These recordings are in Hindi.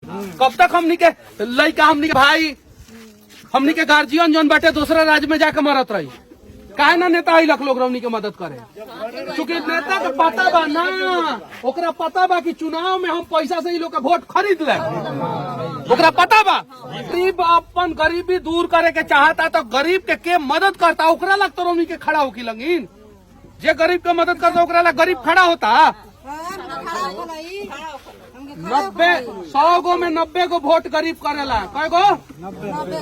कब तक हमनी के लड़का हमनी के भाई हमनी के गार्जियन जौन बाटे दूसरा राज्य में जाके मरत रही, काहे ना नेता आई लख लोग रवनी के मदद करे। चूंकि नेता के पता बा ना, ओकरा पता बा कि चुनाव में हम पैसा से ही लोग का वोट खरीद ले, ओकरा पता बा। गरीब अपन गरीबी दूर करे के चाहता तो गरीब के मदद करता, ओकरा लग तो रवनी के खड़ा होकी लगिन। जे गरीब के मदद करता ओकरा लग गरीब खड़ा होता। 100 गो में 90 गो वोट गरीब करेला। कय गो?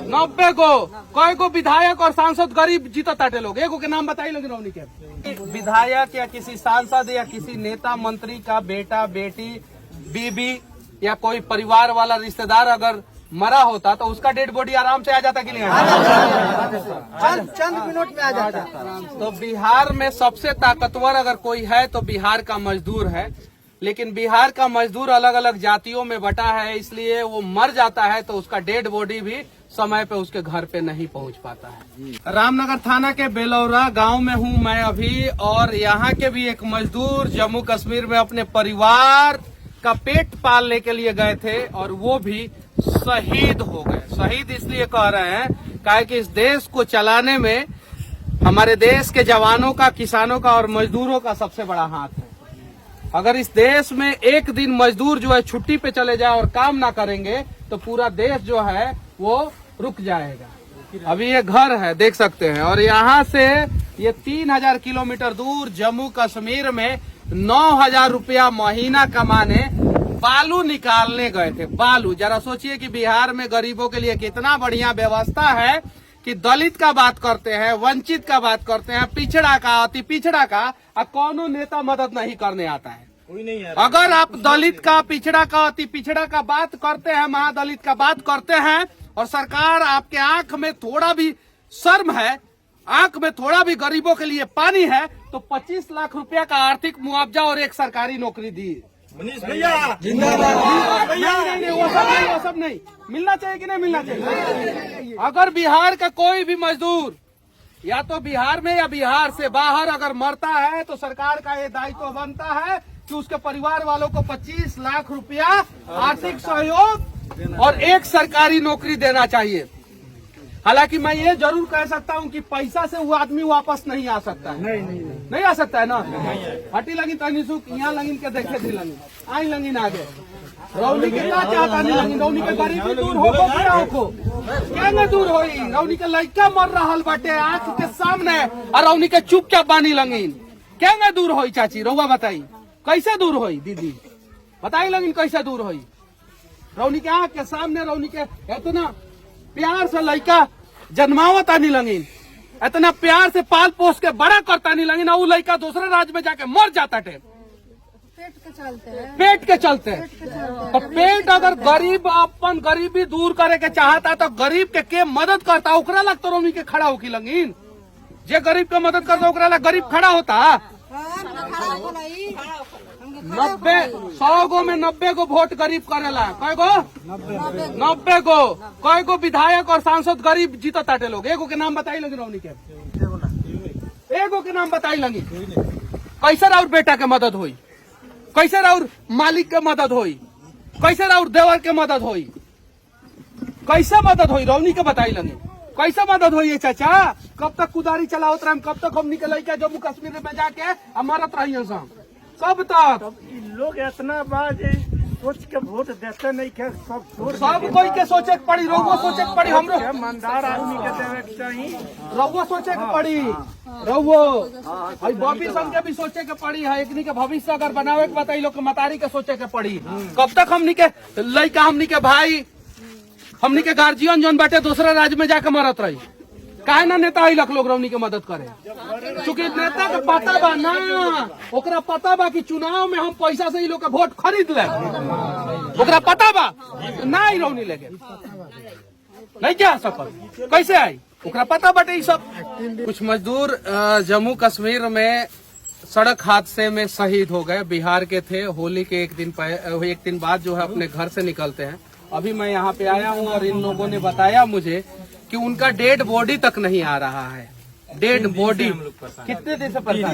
90 गो। कय गो विधायक और सांसद गरीब जीतत ताटे लोग? एगो के नाम बताई लोग रवनी के। विधायक या किसी सांसद या किसी नेता मंत्री का बेटा बेटी बीबी या कोई परिवार वाला रिश्तेदार अगर मरा होता तो उसका डेड बॉडी आराम से आ जाता कि नहीं आ जाता? चंद मिनट में आ जाता। तो बिहार में सबसे ताकतवर अगर कोई है तो बिहार का मजदूर है, लेकिन बिहार का मजदूर अलग अलग जातियों में बटा है, इसलिए वो मर जाता है तो उसका डेड बॉडी भी समय पे उसके घर पे नहीं पहुंच पाता है। रामनगर थाना के बेलौरा गांव में हूं मैं अभी, और यहाँ के भी एक मजदूर जम्मू कश्मीर में अपने परिवार का पेट पालने के लिए गए थे और वो भी शहीद हो गए। शहीद इसलिए कह रहे हैं काहे कि इस देश को चलाने में हमारे देश के जवानों का, किसानों का और मजदूरों का सबसे बड़ा हाथ है। अगर इस देश में एक दिन मजदूर जो है छुट्टी पे चले जाए और काम ना करेंगे तो पूरा देश जो है वो रुक जाएगा। अभी ये घर है देख सकते हैं, और यहाँ से ये 3000 किलोमीटर दूर जम्मू कश्मीर में 9000 रुपया महीना कमाने बालू निकालने गए थे। बालू, जरा सोचिए कि बिहार में गरीबों के लिए कितना बढ़िया व्यवस्था है कि दलित का बात करते हैं, वंचित का बात करते हैं, पिछड़ा का, अति पिछड़ा का, और कौनो नेता मदद नहीं करने आता है। कोई नहीं है। अगर आप दलित का, पिछड़ा का, अति पिछड़ा का बात करते हैं, महादलित का बात करते हैं, और सरकार आपके आंख में थोड़ा भी शर्म है, आंख में थोड़ा भी गरीबों के लिए पानी है, तो 25 लाख रुपया का आर्थिक मुआवजा और एक सरकारी नौकरी दी। मनीष भैया जिंदाबाद। नहीं, वो सब नहीं मिलना चाहिए कि नहीं मिलना चाहिए। अगर बिहार का कोई भी मजदूर या तो बिहार में या बिहार से बाहर अगर मरता है तो सरकार का ये दायित्व बनता है कि उसके परिवार वालों को 25 लाख रुपया आर्थिक सहयोग और एक सरकारी नौकरी देना चाहिए। हालांकि मैं ये जरूर कह सकता हूँ कि पैसा से वो आदमी वापस नहीं आ सकता है। नहीं आ सकता है ना। हटी लगी तनी सुख यहाँ लगिन के देखे थी लगिन आई लगिन आगे रौनी के क्या चाहता नहीं लगिन। रौनी के गरीबी दूर होको क्या होको क्या दूर होई। रौनी के लड़का मर रहा बाटे आंख के सामने और रौनी के चुप क्या बानी लगिन क्या दूर होई। चाची रउआ बताई कैसे दूर होई? दीदी बताई लगिन कैसे दूर होई? रौनी के आंख के सामने रौनी के इतना प्यार से लड़का जन्मावता नहीं लगिन, इतना प्यार से पाल पोस के बड़ा करता नहीं लगिन, वो लड़का दूसरे राज्य में जाके मर जाता थे पेट के चलते। तो पेट अगर गरीब अपन गरीबी दूर करे के चाहता तो गरीब के मदद करता, ओकरा लग तो रवनी के खड़ा होकी लगिन। जे गरीब के मदद करता ओकरा लग गरीब खड़ा होता। 100 गो में 90 गो वोट गरीब करेला। कय गो? 90 गो। कय गो विधायक और सांसद गरीब जीतत ताटे लोग? एगो के नाम बताई लगी रवनी के। एगो के नाम बताई लगी। कैसे राउर बेटा के मदद हुई? कैसे राउर मालिक के मदद हुई? कैसे राउर देवर के मदद हुई? कैसे मदद हुई? रवनी के बताई लगी कैसे मदद हुई है चाचा? कब तक कुदारी चलावत रहे? कब तक हमनी के लड़का जम्मू कश्मीर में जाके मरत रही कब तक? लोग इतना बात सोच के वोट देते नहीं के सब कोई के सोचे के पड़ी। रउआ सोचे के पड़ी, हमरो ईमानदार आदमी के देवे के चाहिए। रउआ सोचे के पड़ी, रउआ बॉबी संघ के भी सोचे के पड़ी है। एकनी के भविष्य अगर बनावे के बताई लोग के मतारी के सोचे के पड़ी। कब तक हमनी के लड़का, हमनी के भाई, हमनी के गार्जियन जौन बाटे दूसरा राज्य में जाके मरत रही, काहे ना नेता आई लख लोग रवनी के मदद करे। चूंकि नेता के पता बा ना, ओकरा पता बा कि चुनाव में हम पैसा से ही लोग का वोट खरीद ले, ओकरा पता बा ना आई रवनी लेके नहीं क्या सकल कैसे आई, ओकरा पता बाटे ये सब। कुछ मजदूर जम्मू कश्मीर में सड़क हादसे में शहीद हो गए। बिहार के थे। होली के एक दिन बाद जो है अपने घर से निकलते हैं। अभी मैं यहाँ पे आया हूँ और इन लोगों ने बताया मुझे कि उनका डेड बॉडी तक नहीं आ रहा है। डेड बॉडी कितने दिन से परेशान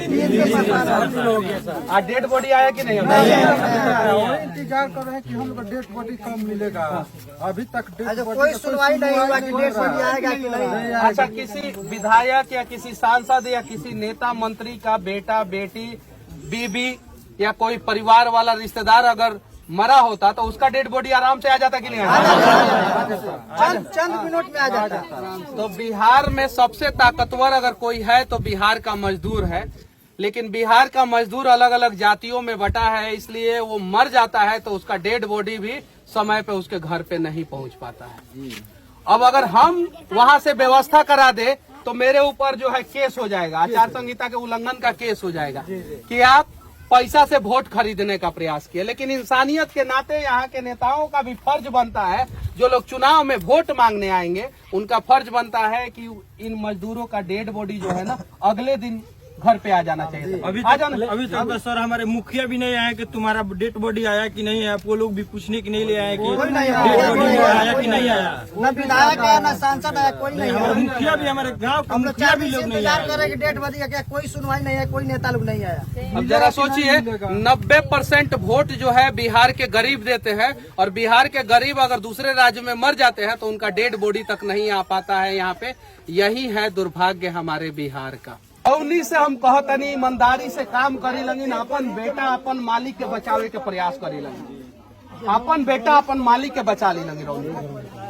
डेड बॉडी आया कि नहीं? इंतजार कर रहे हैं कि हम लोग डेड बॉडी कब मिलेगा। अभी तक कोई सुनवाई नहीं हुआ कि डेड बॉडी आएगा कि नहीं। अच्छा, किसी विधायक या किसी सांसद या किसी नेता मंत्री का बेटा बेटी बीबी या कोई परिवार वाला रिश्तेदार अगर मरा होता तो उसका डेड बॉडी आराम से आ जाता कि नहीं चंद मिनट में आ जाता। तो बिहार में सबसे ताकतवर अगर कोई है तो बिहार का मजदूर है, लेकिन बिहार का मजदूर अलग अलग जातियों में बटा है, इसलिए वो मर जाता है तो उसका डेड बॉडी भी समय पे उसके घर पे नहीं पहुंच पाता है। अब अगर हम वहां से व्यवस्था करा दे तो मेरे ऊपर जो है केस हो जाएगा, आचार संहिता के उल्लंघन का केस हो जाएगा कि आप पैसा से वोट खरीदने का प्रयास किया। लेकिन इंसानियत के नाते यहाँ के नेताओं का भी फर्ज बनता है, जो लोग चुनाव में वोट मांगने आएंगे उनका फर्ज बनता है कि इन मजदूरों का डेड बॉडी जो है ना अगले दिन घर पे आ जाना चाहिए। अभी तक सर हमारे मुखिया भी नहीं आए कि तुम्हारा डेड बॉडी आया कि नहीं आया। वो लोग भी पूछने की नहीं ले आए कि डेड बॉडी आया कि नहीं आया। न विधायक आया न सांसद आया, कोई नहीं। हमारे मुखिया भी, हमारे गाँव का मुखिया भी लोग नहीं आए। करे कि डेड बॉडी का कोई सुनवाई नहीं है, कोई नेता लोग नहीं आया। अब जरा सोचिए 90% वोट जो है बिहार के गरीब देते हैं, और बिहार के गरीब अगर दूसरे राज्य में मर जाते हैं तो उनका डेड बॉडी तक नहीं आ पाता है यहाँ पे। यही है दुर्भाग्य हमारे बिहार का। उन्हीं से हम कहतनी ईमानदारी से काम करी लगी, अपन बेटा अपन मालिक के बचावे के प्रयास करी लगी, अपन बेटा अपन मालिक के बचा ली लगी रौनी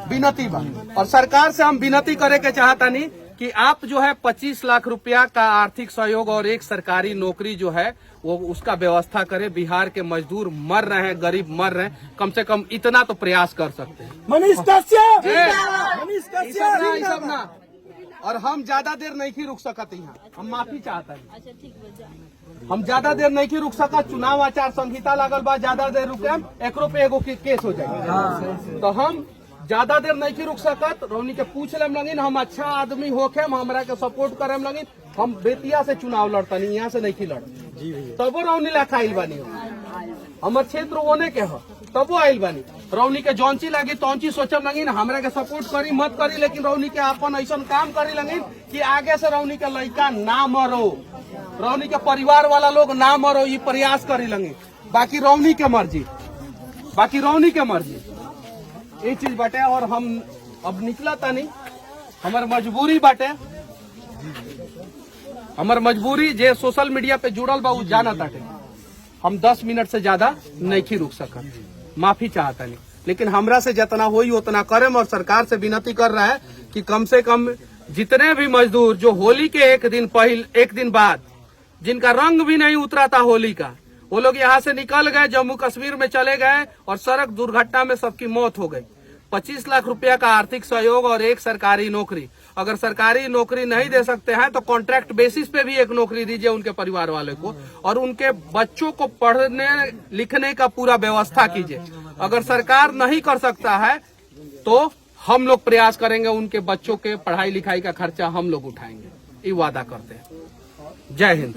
विनती बा। और सरकार से हम विनती करे के चाहतनी कि आप जो है 25 लाख रुपया का आर्थिक सहयोग और एक सरकारी नौकरी जो है वो उसका व्यवस्था करे। बिहार के मजदूर मर रहे हैं, गरीब मर रहे हैं, कम से कम इतना तो प्रयास कर सकते हैं। मनीष कश्यप, ये सब ना, और हम ज्यादा देर नहीं रुक सकत यहाँ, हम माफी चाहते हैं। हम ज्यादा देर नहीं रुक सकत, चुनाव आचार संहिता लागल बा, ज्यादा देर रुके एकरो पे एगो केस हो जाएगा। तो हम ज्यादा देर नहीं रुक सकत। रौनी के पूछ लेम लगिन, हम अच्छा आदमी होके हमरा के सपोर्ट करम लगिन, हम बेतिया से चुनाव लड़तनी, यहाँ से नहीं लड़ तबो रौनी लाखा आइल बानी, हमार क्षेत्र ओने के हो तबो आइल बानी। रौनी के जौनची लगी तौनची सोचम लगिन, हमरा के सपोर्ट करी मत करी, लेकिन रौनी के अपन ऐसा काम करी लगिन कि आगे से रौनी के लड़का ना मरो, रौनी के परिवार वाला लोग ना मरो, ये प्रयास करी लगिन। बाकी रौनी के मर्जी, बाकी रौनी के मर्जी, ये चीज बाटे। और हम अब निकला था नहीं, हमार मजबूरी बाटे, हमार मजबूरी जे सोशल मीडिया पे जुड़ल बा उ जाना ताटे। हम 10 मिनट से ज्यादा नहीं रुक सकत, माफी चाहता नहीं, लेकिन हमरा से जितना होई उतना करें। और सरकार से विनती कर रहा है कि कम से कम जितने भी मजदूर जो होली के एक दिन बाद जिनका रंग भी नहीं उतरा था होली का, वो लोग यहाँ से निकल गए, जम्मू कश्मीर में चले गए और सड़क दुर्घटना में सबकी मौत हो गई। 25 लाख रुपया का आर्थिक सहयोग और एक सरकारी नौकरी। अगर सरकारी नौकरी नहीं दे सकते हैं तो कॉन्ट्रैक्ट बेसिस पे भी एक नौकरी दीजिए उनके परिवार वाले को, और उनके बच्चों को पढ़ने लिखने का पूरा व्यवस्था कीजिए। अगर सरकार नहीं कर सकता है तो हम लोग प्रयास करेंगे, उनके बच्चों के पढ़ाई लिखाई का खर्चा हम लोग उठाएंगे, ये वादा करते हैं। जय हिंद।